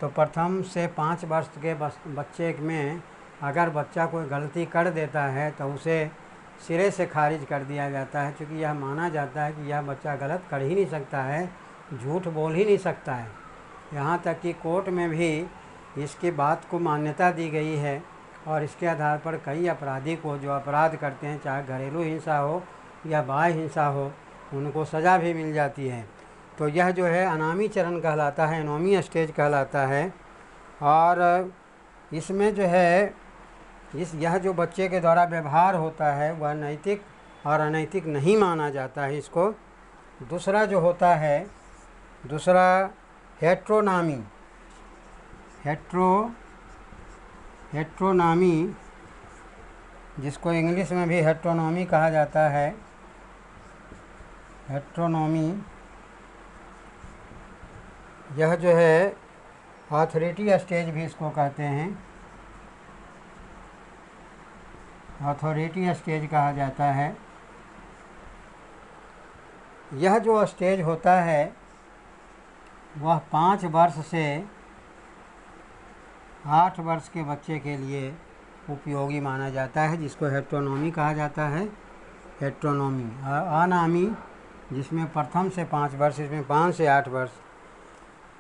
तो प्रथम से 5 वर्ष के बच्चे में अगर बच्चा कोई गलती कर देता है तो उसे सिरे से खारिज कर दिया जाता है, क्योंकि यह माना जाता है कि यह बच्चा गलत कर ही नहीं सकता है, झूठ बोल ही नहीं सकता है। यहाँ तक कि कोर्ट में भी इसकी बात को मान्यता दी गई है। और इसके आधार पर कई अपराधी को जो अपराध करते हैं, चाहे घरेलू हिंसा हो या बाह्य हिंसा हो, उनको सज़ा भी मिल जाती है। तो यह जो है अनामी चरण कहलाता है, एनोमी स्टेज कहलाता है। और इसमें जो है यह जो बच्चे के द्वारा व्यवहार होता है वह नैतिक और अनैतिक नहीं माना जाता है इसको। दूसरा जो होता है, दूसरा हेट्रोनॉमी जिसको इंग्लिश में भी हेटेरोनॉमी कहा जाता है। हेटेरोनॉमी यह जो है ऑथोरिटी स्टेज भी इसको कहते हैं, ऑथोरिटी स्टेज कहा जाता है। यह जो स्टेज होता है वह 5 वर्ष से 8 वर्ष के बच्चे के लिए उपयोगी माना जाता है, जिसको हेटेरोनॉमी कहा जाता है। हेटेरोनॉमी अनामी जिसमें प्रथम से 5 वर्ष, इसमें 5 से 8 वर्ष।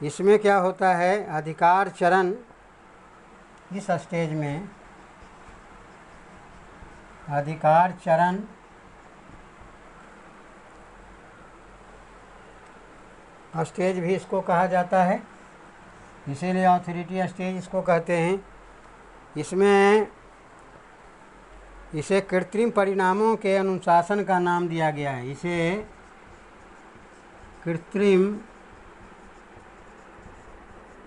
इसमें क्या होता है, अधिकार चरण इस स्टेज में अधिकार चरण स्टेज भी इसको कहा जाता है, इसीलिए ऑथोरिटी स्टेज इसको कहते हैं। इसमें इसे कृत्रिम परिणामों के अनुशासन का नाम दिया गया है। इसे कृत्रिम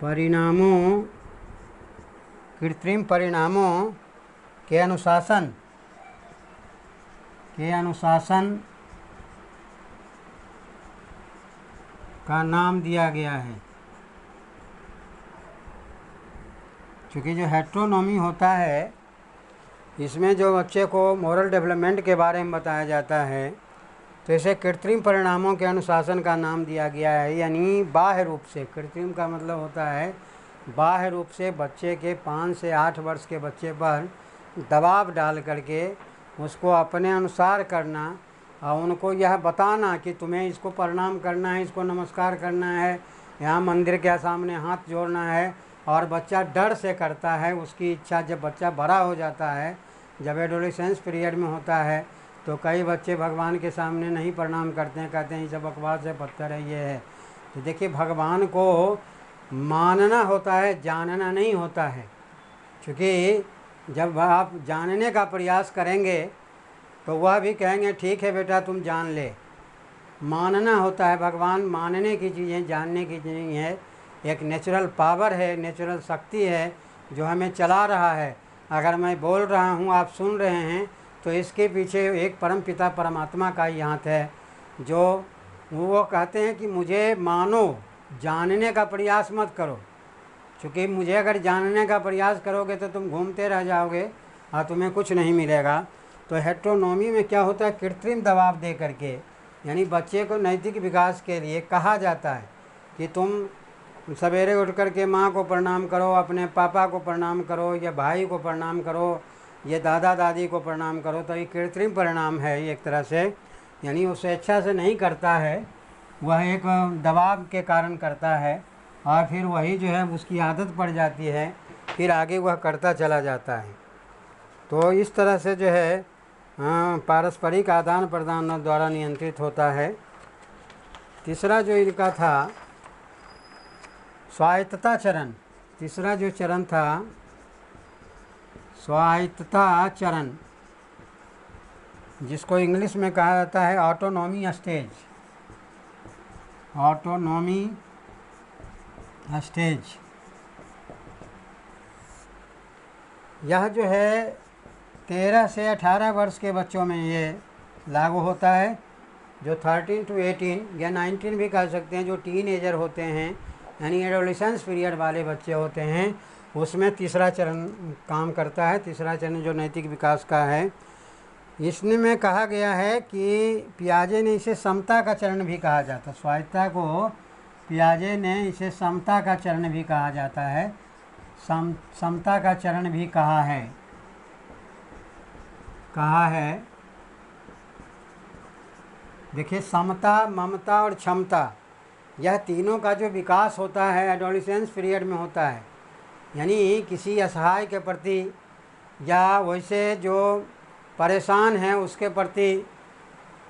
परिणामों के अनुशासन का नाम दिया गया है। क्योंकि जो हेटेरोनॉमी होता है इसमें जो बच्चे को मोरल डेवलपमेंट के बारे में बताया जाता है, तो इसे कृत्रिम परिणामों के अनुशासन का नाम दिया गया है। यानी बाह्य रूप से, कृत्रिम का मतलब होता है बाह्य रूप से बच्चे के 5 से 8 वर्ष के बच्चे पर दबाव डाल करके उसको अपने अनुसार करना और उनको यह बताना कि तुम्हें इसको प्रणाम करना है, इसको नमस्कार करना है, यहाँ मंदिर के सामने हाथ जोड़ना है, और बच्चा डर से करता है। उसकी इच्छा, जब बच्चा बड़ा हो जाता है, जब एडोलेसेंस पीरियड में होता है, तो कई बच्चे भगवान के सामने नहीं प्रणाम करते हैं, कहते हैं ये सब बकवास है, पत्थर है, ये है। तो देखिए, भगवान को मानना होता है, जानना नहीं होता है। क्योंकि जब आप जानने का प्रयास करेंगे तो वह भी कहेंगे ठीक है बेटा तुम जान ले। मानना होता है, भगवान मानने की चीज़ें, जानने की चीज़ें है। एक नेचुरल पावर है, नेचुरल शक्ति है जो हमें चला रहा है। अगर मैं बोल रहा हूँ, आप सुन रहे हैं, तो इसके पीछे एक परम पिता परमात्मा का ही हाथ है, जो वो कहते हैं कि मुझे मानो, जानने का प्रयास मत करो। क्योंकि मुझे अगर जानने का प्रयास करोगे तो तुम घूमते रह जाओगे और तुम्हें कुछ नहीं मिलेगा। तो हेटेरोनॉमी में क्या होता है, कृत्रिम दबाव दे करके, यानी बच्चे को नैतिक विकास के लिए कहा जाता है कि तुम सवेरे उठ कर के माँ को प्रणाम करो, अपने पापा को प्रणाम करो, या भाई को प्रणाम करो, या दादा दादी को प्रणाम करो। तो ये कृत्रिम परिणाम है एक तरह से, यानी वो स्वेच्छा से नहीं करता है, वह एक दबाव के कारण करता है, और फिर वही जो है उसकी आदत पड़ जाती है, फिर आगे वह करता चला जाता है। तो इस तरह से जो है पारस्परिक आदान प्रदान द्वारा नियंत्रित होता है। तीसरा जो इनका था स्वायत्तता चरण, तीसरा जो चरण था स्वायत्तता चरण, जिसको इंग्लिश में कहा जाता है ऑटोनॉमी स्टेज। ऑटोनॉमी स्टेज यह जो है 13 से 18 वर्ष के बच्चों में ये लागू होता है। जो 13 to 18 या 19 भी कह सकते हैं, जो टीन एजर होते हैं, यानी एडोलेसेंस पीरियड वाले बच्चे होते हैं, उसमें तीसरा चरण काम करता है। तीसरा चरण जो नैतिक विकास का है, इसमें कहा गया है कि पियाजे ने इसे समता का चरण भी कहा जाता है। स्वायत्तता को पियाजे ने इसे समता का चरण भी कहा जाता है, समता का चरण भी कहा है। देखिए, समता, ममता और क्षमता, यह तीनों का जो विकास होता है एडोलेसेंस पीरियड में होता है। यानी किसी असहाय के प्रति या वैसे जो परेशान हैं उसके प्रति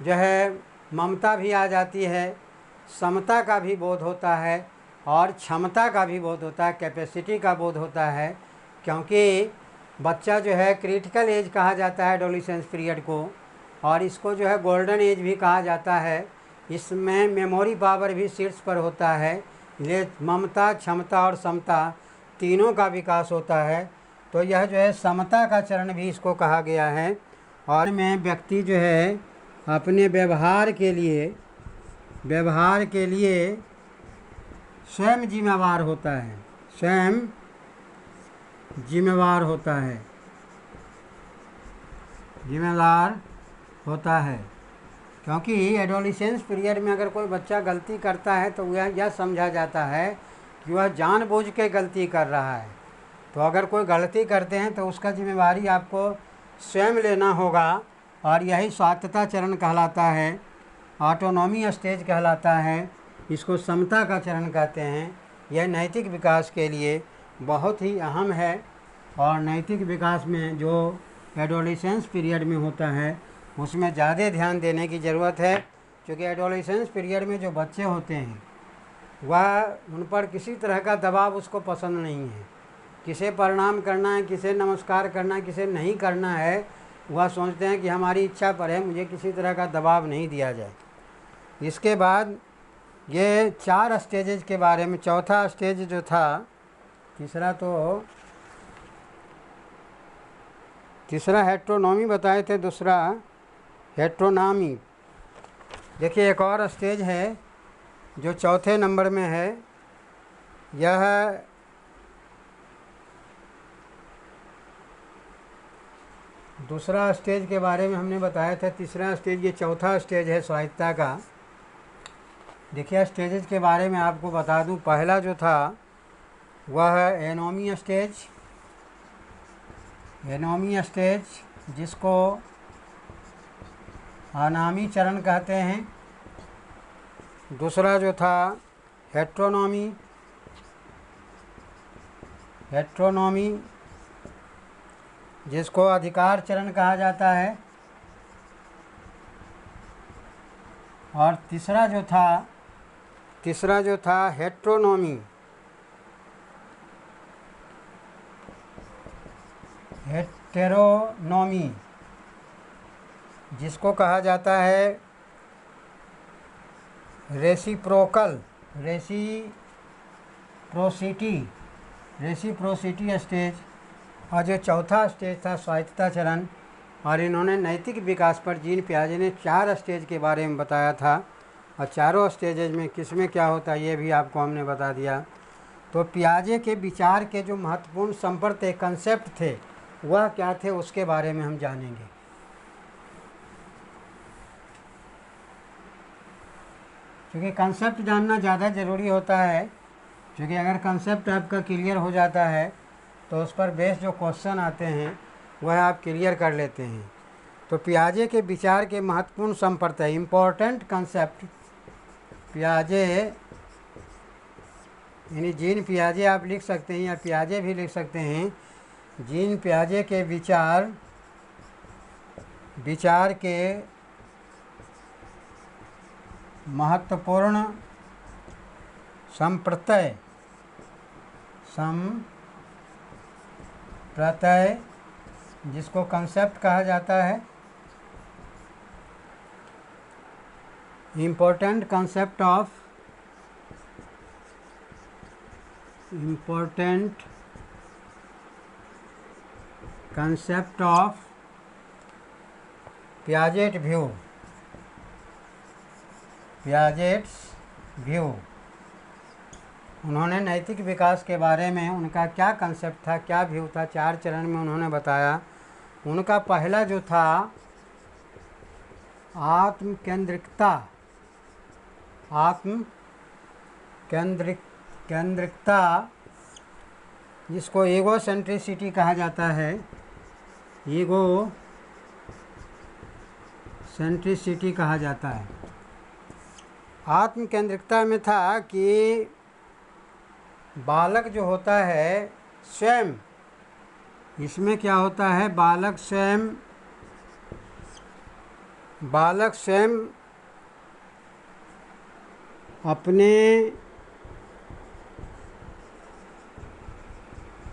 जो है ममता भी आ जाती है, समता का भी बोध होता है, और क्षमता का भी बोध होता है, कैपेसिटी का बोध होता है। क्योंकि बच्चा जो है क्रिटिकल एज कहा जाता है एडोलेसेंस पीरियड को, और इसको जो है गोल्डन एज भी कहा जाता है। इसमें मेमोरी पावर भी शीर्ष पर होता है। ये ममता, क्षमता और समता तीनों का विकास होता है। तो यह जो है समता का चरण भी इसको कहा गया है। और में व्यक्ति जो है अपने व्यवहार के लिए स्वयं जिम्मेवार होता है, स्वयं जिम्मेदार होता है। क्योंकि एडोलिसेंस पीरियड में अगर कोई बच्चा गलती करता है तो यह समझा जाता है कि वह जानबूझ के गलती कर रहा है। तो अगर कोई गलती करते हैं तो उसका जिम्मेवारी आपको स्वयं लेना होगा, और यही स्वायत्तता चरण कहलाता है, ऑटोनॉमी स्टेज कहलाता है, इसको समता का चरण कहते हैं। यह नैतिक विकास के लिए बहुत ही अहम है। और नैतिक विकास में जो एडोलिसेंस पीरियड में होता है उसमें ज़्यादा ध्यान देने की ज़रूरत है, क्योंकि एडोलिसेंस पीरियड में जो बच्चे होते हैं वह उन पर किसी तरह का दबाव उसको पसंद नहीं है। किसे प्रणाम करना है, किसे नमस्कार करना है, किसे नहीं करना है, वह सोचते हैं कि हमारी इच्छा पर है, मुझे किसी तरह का दबाव नहीं दिया जाए। इसके बाद ये 4 स्टेजेज के बारे में, चौथा स्टेज जो था, तीसरा हेट्रोनॉमी बताए थे, दूसरा हेट्रोनॉमी। देखिए एक और स्टेज है जो चौथे नंबर में है। यह दूसरा स्टेज के बारे में हमने बताया था। तीसरा स्टेज, ये चौथा स्टेज है स्वायत्तता का। देखिए स्टेजेस के बारे में आपको बता दूं, पहला जो था वह है एनोमी स्टेज, जिसको अनामी चरण कहते हैं। दूसरा जो था हेट्रोनॉमी, जिसको अधिकार चरण कहा जाता है। और तीसरा जो था हेट्रोनॉमी, जिसको कहा जाता है रेसिप्रोसिटी स्टेज। और जो चौथा स्टेज था स्वायत्तता चरण। और इन्होंने नैतिक विकास पर जीन पियाजे ने 4 स्टेज के बारे में बताया था, और चारों स्टेजेज में किसमें क्या होता है ये भी आपको हमने बता दिया। तो पियाजे के विचार के जो महत्वपूर्ण संपर्क कंसेप्ट थे वह क्या थे, उसके बारे में हम जानेंगे। क्योंकि कंसेप्ट जानना ज़्यादा ज़रूरी होता है, क्योंकि अगर कंसेप्ट आपका क्लियर हो जाता है तो उस पर बेस जो क्वेश्चन आते हैं वह आप क्लियर कर लेते हैं। तो पियाजे के विचार के महत्वपूर्ण संपर्क है, इम्पोर्टेंट कंसेप्ट पियाजे, यानी जीन पियाजे आप लिख सकते हैं या पियाजे भी लिख सकते हैं। जीन पियाजे के विचार के महत्वपूर्ण संप्रत्यय जिसको कंसेप्ट कहा जाता है, important concept of Piaget view. उन्होंने नैतिक विकास के बारे में उनका क्या कंसेप्ट था, क्या व्यू था, 4 चरण में उन्होंने बताया। उनका पहला जो था आत्म केंद्रिकता, जिसको ईगो सेंट्रिसिटी कहा जाता है, ईगो सेंट्रिसिटी कहा जाता है। आत्म केंद्रिकता में था कि बालक जो होता है स्वयं, इसमें क्या होता है, बालक स्वयं अपने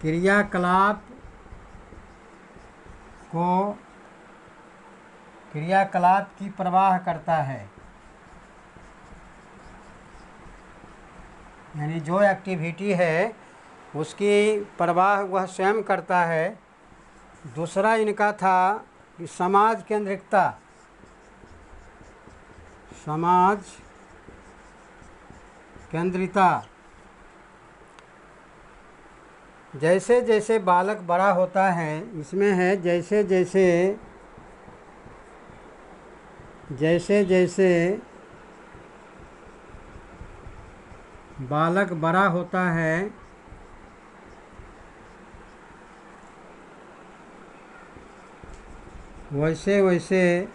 क्रियाकलाप की परवाह करता है। यानी जो एक्टिविटी है उसकी परवाह वह स्वयं करता है। दूसरा इनका था कि समाज केंद्रिकता, समाज केंद्रिता। जैसे जैसे बालक बड़ा होता है, इसमें है जैसे जैसे बालक बड़ा होता है वैसे वैसे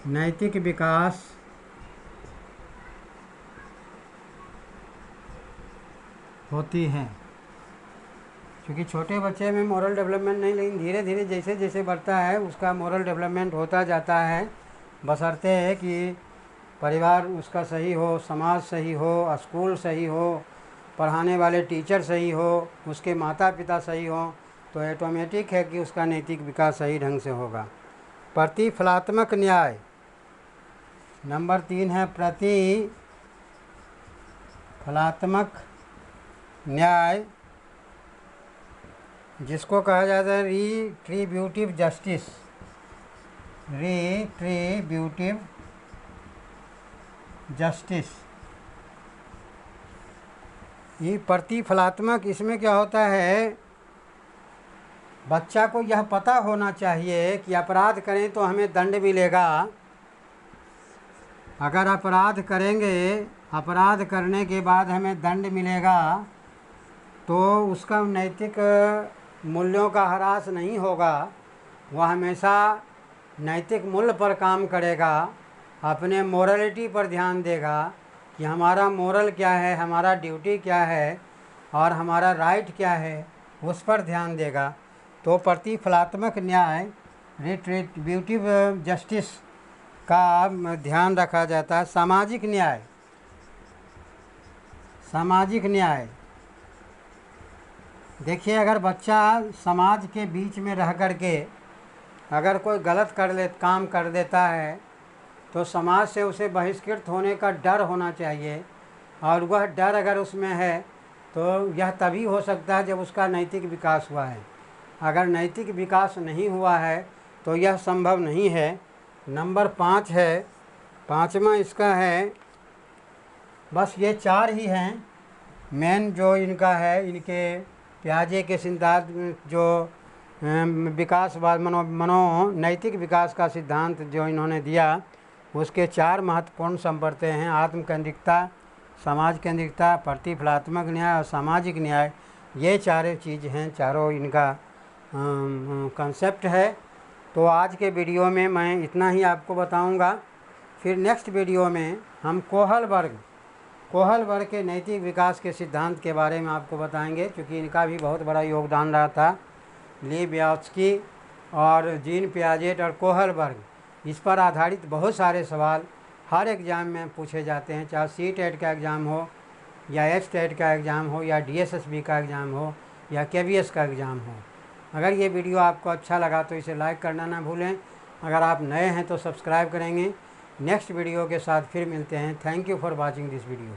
नैतिक विकास होती है। क्योंकि छोटे बच्चे में मोरल डेवलपमेंट नहीं, लेकिन धीरे धीरे जैसे जैसे बढ़ता है उसका मोरल डेवलपमेंट होता जाता है, बशर्ते है कि परिवार उसका सही हो, समाज सही हो, स्कूल सही हो, पढ़ाने वाले टीचर सही हो, उसके माता पिता सही हो, तो ऑटोमेटिक है कि उसका नैतिक विकास सही ढंग से होगा। प्रतिफलात्मक न्याय, नंबर 3 है प्रतिफलात्मक न्याय, जिसको कहा जाता है रिट्रीब्यूटिव जस्टिस। रिट्रीब्यूटिव जस्टिस, ये प्रतिफलात्मक, इसमें क्या होता है, बच्चा को यह पता होना चाहिए कि अपराध करें तो हमें दंड मिलेगा। अगर अपराध करेंगे, अपराध करने के बाद हमें दंड मिलेगा, तो उसका नैतिक मूल्यों का ह्रास नहीं होगा। वह हमेशा नैतिक मूल्य पर काम करेगा, अपने मोरलिटी पर ध्यान देगा कि हमारा मोरल क्या है, हमारा ड्यूटी क्या है और हमारा राइट क्या है, उस पर ध्यान देगा। तो प्रतिफलात्मक न्याय, रिट्रीब्यूटिव जस्टिस का ध्यान रखा जाता है। सामाजिक न्याय, सामाजिक न्याय, देखिए अगर बच्चा समाज के बीच में रह कर के अगर कोई गलत काम कर देता है, तो समाज से उसे बहिष्कृत होने का डर होना चाहिए, और वह डर अगर उसमें है तो यह तभी हो सकता है जब उसका नैतिक विकास हुआ है। अगर नैतिक विकास नहीं हुआ है तो यह संभव नहीं है। नंबर 5 है, 5वां इसका है, बस ये 4 ही हैं मेन जो इनका है, इनके पियाजे के सिद्धांत जो विकासवाद नैतिक विकास का सिद्धांत जो इन्होंने दिया, उसके 4 महत्वपूर्ण संपत्ति हैं। आत्म केंद्रिकता, समाज केंद्रिकता, प्रतिफलात्मक न्याय और सामाजिक न्याय। ये चारों चीज़ हैं, चारों इनका कंसेप्ट है। तो आज के वीडियो में मैं इतना ही आपको बताऊंगा। फिर नेक्स्ट वीडियो में हम कोहलबर्ग के नैतिक विकास के सिद्धांत के बारे में आपको बताएंगे, क्योंकि इनका भी बहुत बड़ा योगदान रहा था। लीव व्यात्स्की और जीन पियाजेट और कोहलबर्ग, इस पर आधारित बहुत सारे सवाल हर एग्ज़ाम में पूछे जाते हैं, चाहे CTET का एग्ज़ाम हो या HTET का एग्ज़ाम हो या DSSB का एग्ज़ाम हो या KVS का एग्ज़ाम हो। अगर ये वीडियो आपको अच्छा लगा तो इसे लाइक करना ना भूलें। अगर आप नए हैं तो सब्सक्राइब करेंगे। नेक्स्ट वीडियो के साथ फिर मिलते हैं। Thank you for watching this video.